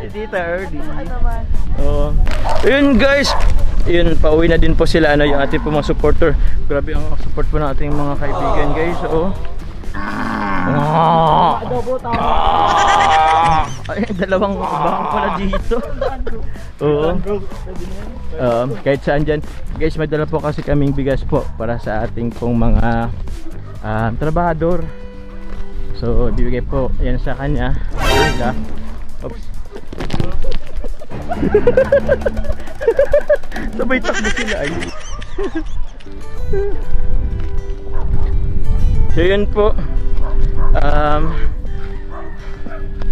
Tita Early. Oo. Ayun guys. Ayun, pauwi na din po sila ano, yung ating po mga supporter. Grabe ang support po ng ating mga kaibigan guys. Oo. Ay, dalawang bang pala dito. Oo. Kahit saan dyan. Guys, may dala po kasi kaming bigas po para sa ating pong mga trabahador. So, bibigay po yan sa kanya. Oops. Sabay takbo sila ay. So yun po.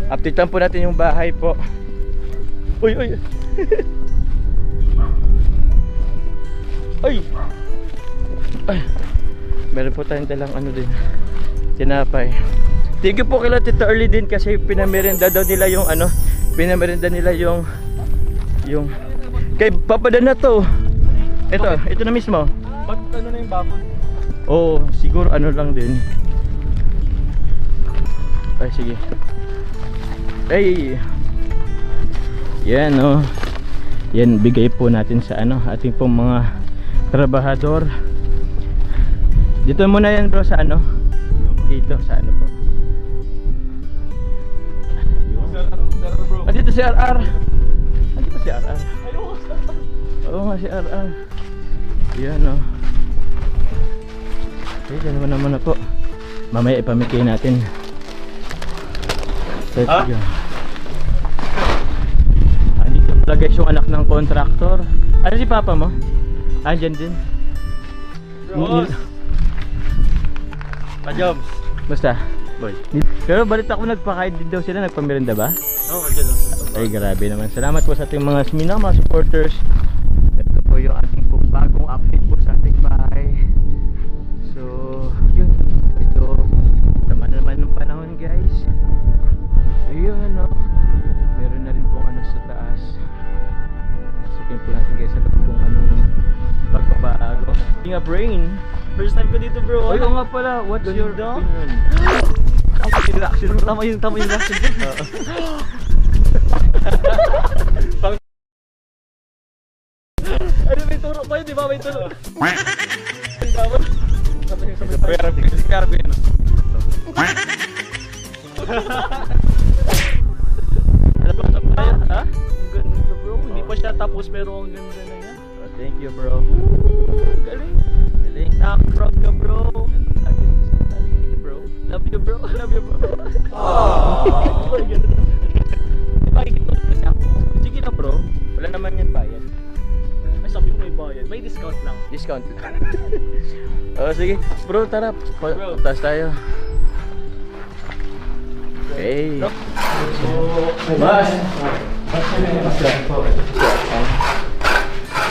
Updatean po natin yung bahay po. Uy, uy. Ay. Ay. Meron po tayong dalang ano din. Tinapay. Thank you po kila Tita Early din kasi pinamerenda daw nila yung ano, pinamerenda nila yung kay papada na to. Ito na mismo. Ba't ano na yung bakod? Oo, siguro ano lang din. Ay sige. Ay. Yan oh. Yan bigay po natin sa ano, ating pong mga trabahador. Dito muna yan bro sa ano? Dito sa ano po. Andito si RR. Andito si RR. Oo nga si RR. Yan o. Okay, dyan naman na po. Mamaya ipamigay natin. Let's go. Andito pala guys yung anak ng contractor. Ano si papa mo? Andyan din. Pa-jobs. Basta boy. Pero balita ko nagpakain din daw sila. Nagpamerenda ba? Oo, dyan o. Ay grabe naman. Salamat po sa ating mga minamahal supporters. Ito po yung ating po bagong update po sa ating bahay. So yun. Ito naman ng panahon guys. Ayun ano. Meron na rin pong ano sa taas. Sukin po natin guys sa loob kung anong pagbabago. Being a brain. First time ko dito bro. Ay nga pala. What's your opinion? Reaction. Tama yung reaction. Ano may turo pa yun, di ba? May turo. Ano ba sa tayo? Ha? Ang ganda bro. Hindi pa siya tapos pero ang ganda na yan. Thank you bro. Galing. Galing. Proud ka bro. Bro. Love you bro. Love you bro. Aww. Pakikita kasi ako. Sige na bro. Wala naman yan bayad. Ay sabi ko may bayad. May discount lang. Discount lang. Oh sige. Bro tara. Bro. Taas tayo. Okay. Bas.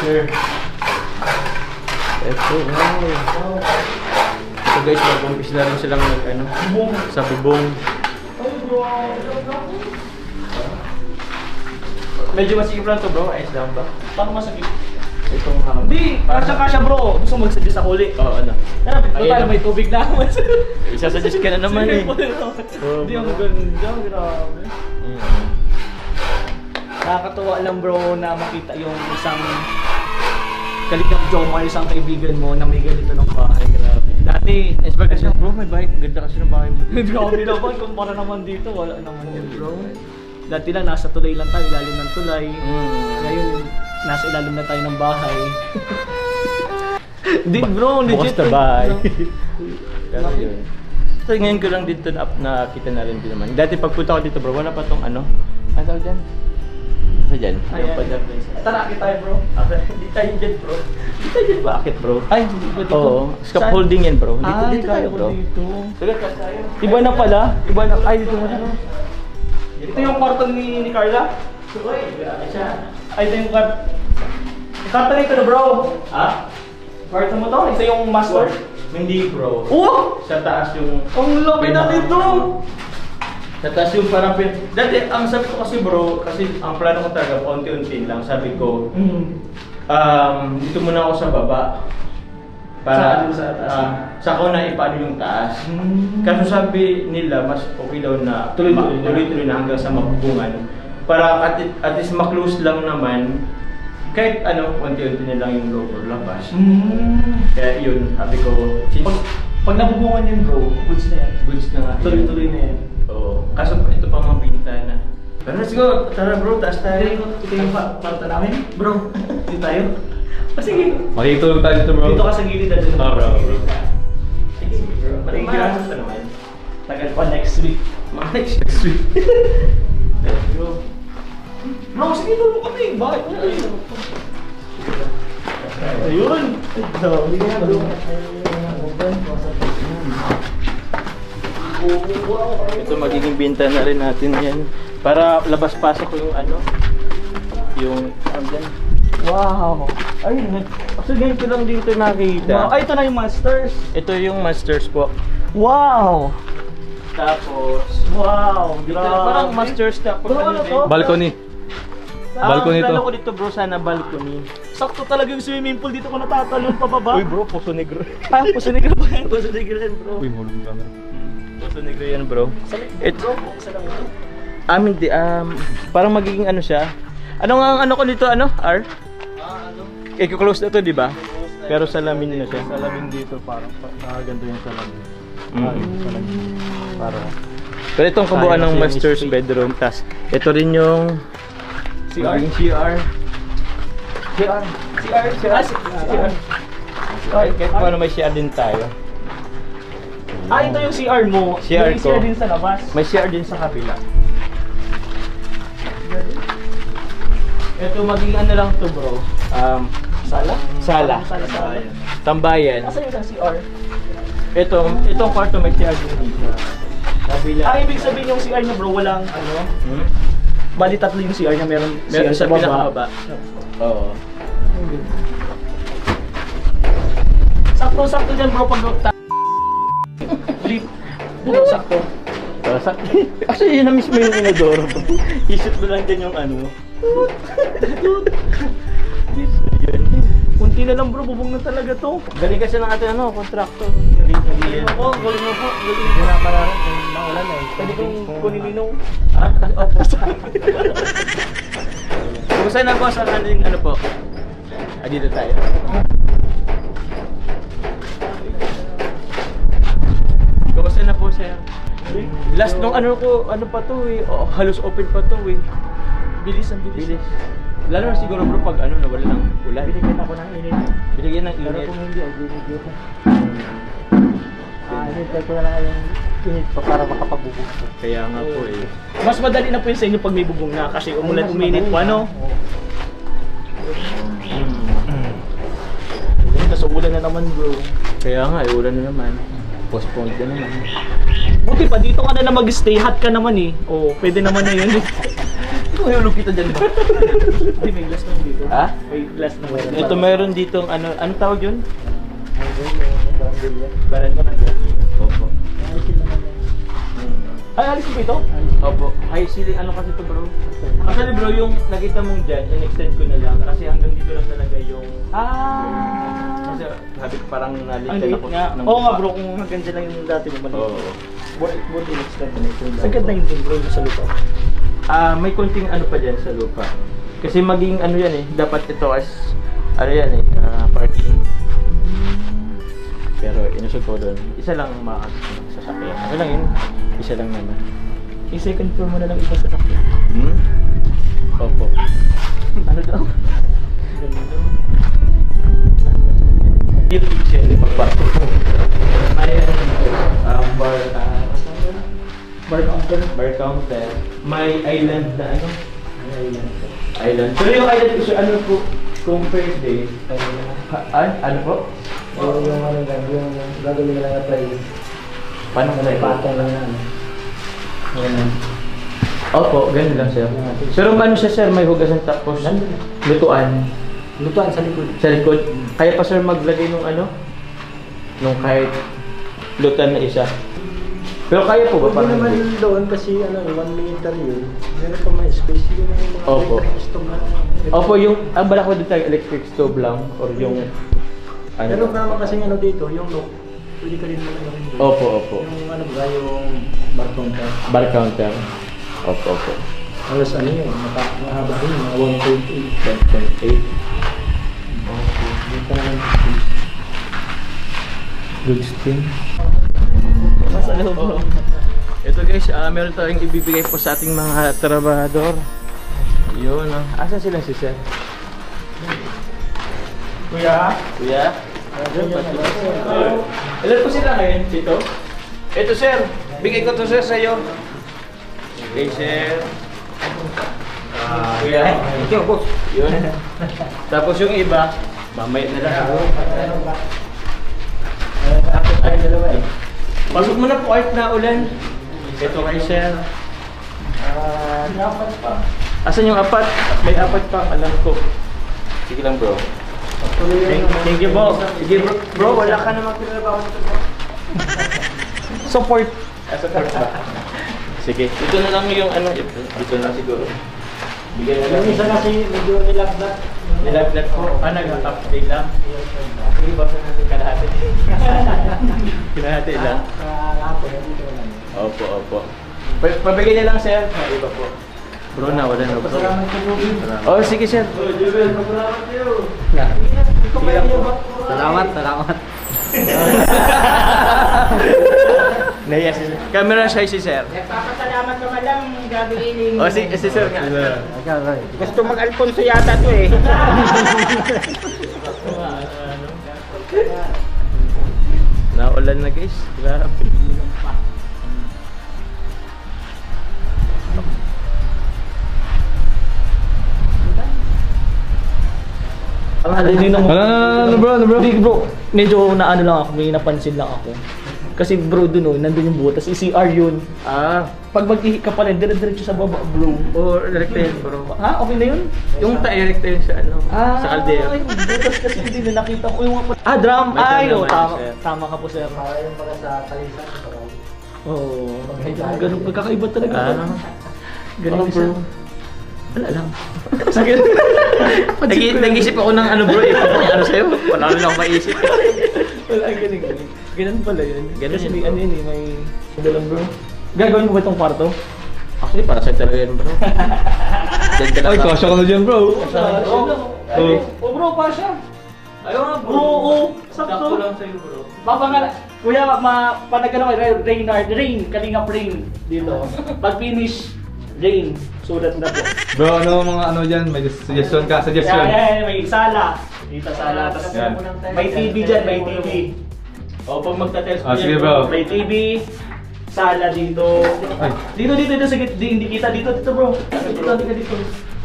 Sure. Ito guys, mag-umpis na rin silang ano, sa bubong. Medyo masikip lang to bro, ayos lang ba? Paano masakit? Itong hangin. Hindi! Kasya bro! Gusto mo mag-suggest ako ulit? Oo, ano? Total may tubig na ako. Isasuggest ka na naman eh. Hindi ang ganda, grabe. Nakakatuwa lang bro na makita yung isang kalikap Jomar, isang kaibigan mo na may ganito ng bahay, grabe. Dati, Expert kasi bro, may bahay. Ganda kasi ng bahay mo. grabe naman, kumpara naman dito, wala naman yun bro. Dati lang, nasa tulay lang tayo, ilalim ng tulay. Ngayon, nasa ilalim na tayo ng bahay. Hindi bro, legit. Bukas na bahay. Pero yun. So ngayon ko lang dito nakita na rin din naman. Dati pagpunta ko dito bro, wala pa tong ano. Ano tawag dyan? Sa dyan? Yung pa-dyan. Tara, akit tayo bro. Hindi tayo dyan bro. Hindi tayo dyan. Bakit bro? Ay, hindi ba dito? Oo. Scaffolding yan bro. Dito tayo bro. Sige, tayo. Iba na pala. Iba na. Ay, dito mo na. Ito yung kwarto ni Carla? Ay, ito yung kwarto. Yung kwarto nito na bro. Ha? Kwarto mo to? Ito yung master? Hindi bro. Oh! Sa taas yung... Ang laki na nito! Sa taas yung parang dati, ang sabi ko kasi bro, kasi ang plano ko talaga, paunti-unti lang, sabi ko, dito muna ako sa baba. Para Sa taas. sa ako na ipaano yung taas. Kaso sabi nila mas okay daw na tuloy-tuloy na hanggang sa mabubungan. Para at least maklose lang naman. Kahit ano, konti-unti na lang yung lower labas. Kaya yun, sabi ko, Pag nabubungan yung bro, goods na yan. goods na nga. Tuloy-tuloy na yan. Oo. Kaso ito pa mga bintana. Pero let's go, tara bro, taas tayo. Ito yung parta namin. Bro, dito tayo. Sige. Makikitulog tayo dito, bro. Dito ka sa gilid at dito. Bro. Sige, bro. Thank you. Ano naman? Tagal pa next week. Mga next week. Let's go. Bro, sige tulong kami. Bakit? Ayun. So, hindi ka na bro. Ito magiging bintana rin natin yan. Para labas-pasok ko yung ano. Yung, dyan. Wow. Ay, Kasi ganito lang dito nakita. wow. Ay, ito na yung masters. Ito yung masters po. Wow. Tapos, Wow. dito, parang masters tapos Bro, ano to? Balcony. Balcony to. Plano ko dito bro, sana balcony. Sakto talaga yung swimming pool dito ko natatalon pababa. bro, Poso Negro. Ah, puso negro ba yan? Poso Negro yan bro. Uy, mahulog yung camera. Poso Negro yan bro. Sa likod, It- bro. Isa lang ito. Hindi, parang magiging ano siya. Ano nga ang ano ko dito, ano? R? Ano? I-close na to, di ba? Pero salamin na siya. Salamin dito, parang nakaganto yung salamin. Mm. Para Pero itong kabuuan Kaya ng kasi yung master's space. bedroom. Tas ito rin yung CR? magiging CR. CR. CR. Kahit paano may CR din tayo. Ah, ito yung CR mo. CR May ko. CR din sa labas. May CR din sa kabila. Ito magiging ano lang to bro. Sala? Sala. Sala. Tambayan. Asa yung CR? Itong kwarto may CR din dito. Kabila. Ah, ibig sabihin yung CR niya bro, walang ano. Hmm? Bali tatlo yung CR niya, meron Meron CR sa pinakababa. Oo. Sakto-sakto dyan bro pag Leap. Sakto. Actually, yun na mismo yung inodoro. Isip mo lang dyan yung ano. Yun. Kunti na lang bro, bubong na talaga to. Galing kasi ng ating ano, contractor. Galing mo po, galing mo po. hindi na pararat yung maulan eh. Pwede kong kunin ninong. Kumusta na po sa kaning ano po? Dito tayo. Kumusta na po sir? Last nung ano ko, ano pa to eh. Oh, halos open pa to eh. Bilis ang bilis. Bilis. Lalo na siguro bro pag ano nawala ng ulan. Binigyan ako ng init. Binigyan ng Pero init. kung hindi, binigyan ko. Hinintay ko na lang yung init pa para makapabubog ko. Kaya nga po eh. Mas madali na po yun sa inyo pag may bubong na kasi umulan uminit po ano. Tapos ulan na naman bro. Kaya nga, ulan na naman. Postponed na naman. Buti pa dito ka na mag-stay, hot ka naman eh. Oo, pwede naman na yun. Kung hulog kita dyan ba? Hindi, may glass naman dito. Ha? May glass naman. Ito meron ditong ano, anong tawag yun? Barangay na glass. Opo. Ay, alis ko ito? Opo. High ceiling, ano kasi ito bro? Actually bro, yung nakita mong dyan, in-extend ko na lang kasi hanggang dito lang talaga yung... Kasi sabi ko parang Ang nalitan liit ako. nga. ng Oo nga lupa. bro, kung hanggang dyan lang yung dati mo maliit. Oo. Buti in-extend na ito. Ang ganda yun dun bro, yung sa lupa. May konting ano pa dyan sa lupa. Kasi maging ano yan eh, dapat ito as, ano yan eh, parking. Pero inusog ko doon, isa lang makasasakyan. Ano lang yun? Isa lang naman. Yung second floor mo na lang iba sa sakya. Hmm? Opo. Ano daw? Dito siya yung pagparko. May bar, bar counter. May island na ano? Island. Pero yung island is ano po, kung Thursday, ano po? Yung ano lang, yung gagawin lang at ay Paano ka na patong lang yan. Ganun. Opo, ganun lang sir. Pero ano siya sir, may hugasan tapos lutuan Lutuan sa likod. sa likod. Kaya pa sir maglagay nung ano? Nung kahit lutuan na isa. Pero kaya po ba Pwede parang naman hindi? doon kasi ano, 1 meter yun. Meron pa may space yun yung mga Opo. electric stove na. Opo, yung ang bala ko dito electric stove lang or yung Ano? Meron ka naman kasing ano dito, yung lock. Pwede ka rin naman ano rin doon. Opo, opo. Yung ano ba, yung bar counter. Bar counter. Opo, opo. Halos ano yun, mahaba rin, mga 1.8. 10.8. Dito naman. Good steam. Mas ano bro? Ito guys, meron tayong ibibigay po sa ating mga trabahador. Yun, asan sila si Sir? Kuya? Kuya? Ilan po sila ngayon dito? Ito Sir, bigay ko to Sir sa'yo. Okay Sir. Kuya? Ito, boss. Yun. Tapos yung iba, mamaya na lang. Ay, dalawa eh. Pasok mo na po kahit na ulan. Ito kay Sir. Dapat pa. Asan yung apat? May apat pa, alam ko. Sige lang bro. Thank you, bro. Sige bro, wala ka namang pinalabaw nito bro. Support. Support ba? Sige, dito na lang yung ano, dito na siguro. Bigyan na lang. Yung isa kasi medyo nilagdat. Nilaglat ko. Nag-update lang. Sige, basta natin kalahati. Kalahati lang. Kahapon, dito lang. Opo, opo. Pabigay na lang sir. Iba po. Bro, wala na bro. Salamat sa movie. Oh, sige sir. Salamat, salamat. Naya si sir. Camera shy si sir. Nagpapasalamat naman lang gagawin. Oh, si sir nga. Gusto mag-Alfonso yata to eh. Naulan na guys. Grabe. Hindi naman. Ano bro? Hindi bro, medyo naano lang ako, may napansin lang ako. Kasi bro dun nandun yung butas, CR yun. Pag mag-ihi ka pa rin, dire-diretso sa baba bro. O, direct yun bro. Ha? Okay na yun? Yung direct yun sa ano, sa kaldero. Yung butas kasi hindi na nakita ko yung drum. May Ay, drum oh, naman, tama, sir. tama ka po sir. Para yung pala sa kalisan. Oo. Ganun, pagkakaiba talaga. Ganun bro. Wala lang. Sakit. Nag-isip ako ng ano bro, yung ano sa'yo, wala rin ako maisip. Wala, ganun. Ganun pala yun. Ganun Kasi yun, may bro. ano yun eh, may... Dalang bro. Gagawin mo ba itong kwarto? Actually, para sa'yo talaga yun bro. Diyan ka Ay, lang. kasya ka na dyan bro. Oh bro, pasya. Ayaw nga bro. Oo, Sakto sakto. lang sa'yo bro. Papangala. Kuya, panagano kay Reynard, Kalingap Rain dito. Pag finish, Rain. Sulat na po. Bro, ano mga ano dyan? May suggestion ka? Suggestion. May sala. Dito sala. Tapos Yan. may TV dyan, may TV. O pag magta-test Sige, bro. may TV, sala dito. Ay. Dito, sige, hindi kita dito bro. Dito.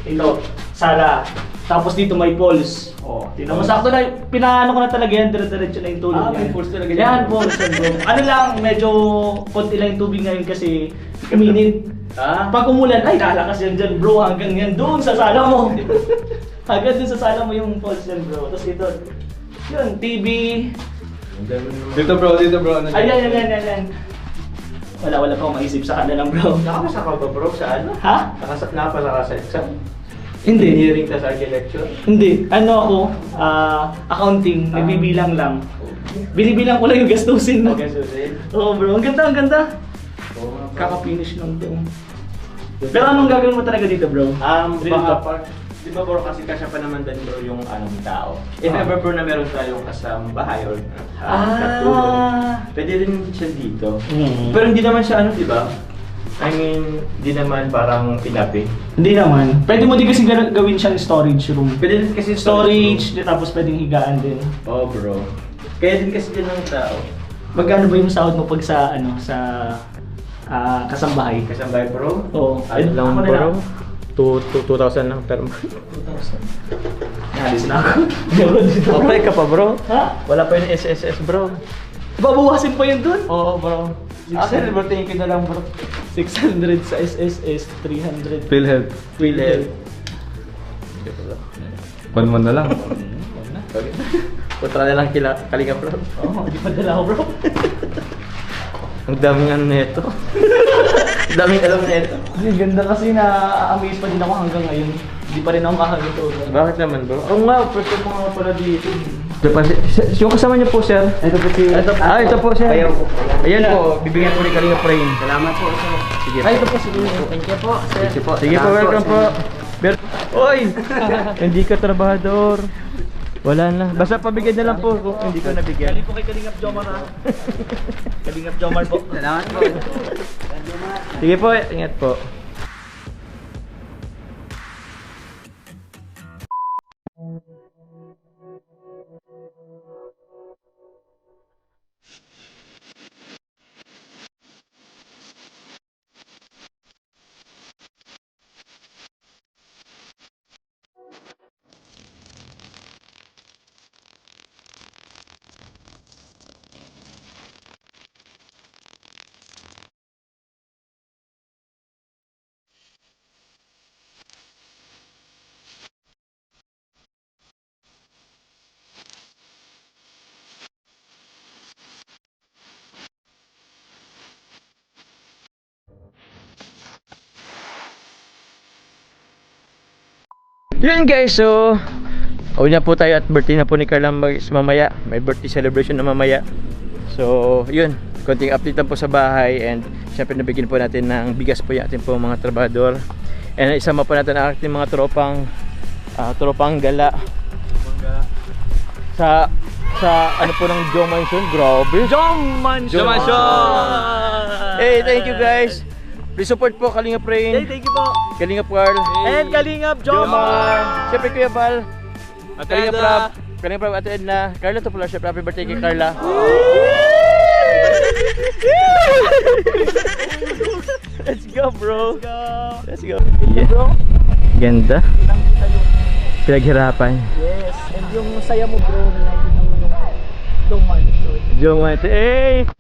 Ito, sala. Tapos dito may poles. Oh, tingnan mo sakto na pinaano ko na talaga yan, dire-diretso na yung tulog. May yan. poles talaga Yan, poles yan, bro. Ano lang, medyo konti lang yung tubig ngayon kasi uminit. Pag umulan, ay lalakas yan dyan bro, hanggang yan doon sa sala mo. Hanggang doon sa sala mo yung poles yan bro. Tapos ito, yun, TV. Dito bro, ano dyan? Ayan. Wala pa akong maisip sa kanila lang bro. Nakapasa ka ba bro sa ano? Ha? Nakapasa ka sa exam? Hindi. Engineering tas architecture? Hindi. Ano ako, accounting, nagbibilang lang. Binibilang ko lang yung gastusin mo. Okay, susunod. Oo bro, ang ganda. Kaka-finish lang to. Pero anong gagawin mo talaga dito bro? Real Baka talk. par, di ba bro kasi kasya pa naman din bro yung anong tao. If ever bro na meron tayong kasama bahay or katulong, pwede rin siya dito. Pero hindi naman siya ano, di ba? I mean, di naman parang pinapi. Hindi naman. Pwede mo din kasi gawin siyang storage room. Pwede din kasi Storage, tapos pwedeng higaan din. Oh bro. Kaya din kasi din ng tao. Magkano ba yung sahod mo pag sa kasambahay? Kasambay bro? Oo. Ano lang Ako na bro? lang. 2,000 lang per month. 2,000. Nalis na ako. Meron dito bro. Okay ka pa bro? Ha? Wala pa yung SSS bro. Babawasin pa yun dun? Oo bro. Actually bro, thank you na lang bro. 600 sa SSS, 300 PhilHealth. PhilHealth. One na lang. Okay. Punta na lang Kalinga bro. Oo, di pa dala ako bro. Ang daming ano na ito. Daming alam na ito. Ang ganda kasi na-amaze pa din ako hanggang ngayon. Hindi pa rin ako makakagito. Bakit naman bro? Oo nga, first time mo nga pala dito. Ito pa, yung kasama niyo po sir? Ito po si... Ito po sir. Ayaw po. Ayan po, bibigyan ko ni Kalinga Frame. Salamat po, sir. Sige Ay, po. ito po si Thank you po, sir. Sige po, welcome po. Oy! Hindi ka trabahador. Wala na. Basta pabigyan na lang po kung hindi ko nabigyan. Galing po kay Kalingap Jomar ha. Kalingap Jomar po. Salamat po. Sige po, ingat po. Yun guys, so uwi na po tayo at birthday na po ni Carla mamaya. May birthday celebration na mamaya. So yun, konting update lang po sa bahay. And syempre nabigyan po natin ng bigas po yung ating po mga trabador. And isama po natin ang ating mga tropang gala sa ano po ng Joe Mansion. Grabe, Jom Mansion! Hey, thank you guys. Please support po Kalinga Frame, Thank you po. Kalinga Carl, And Kalingap Jomar! siyempre Kuya Bal, Ate Kalinga Edna. Prab, Kalinga Prab, Ate Edna, Carla to pala, siyempre happy birthday kay Carla. Let's go bro. Let's go. Yeah. Bro, Ganda. kitang-kita yung... Pinaghirapan. Yes, and yung saya mo bro na nakikita mo yung Dong Mansion. Joe Mansion. Hey!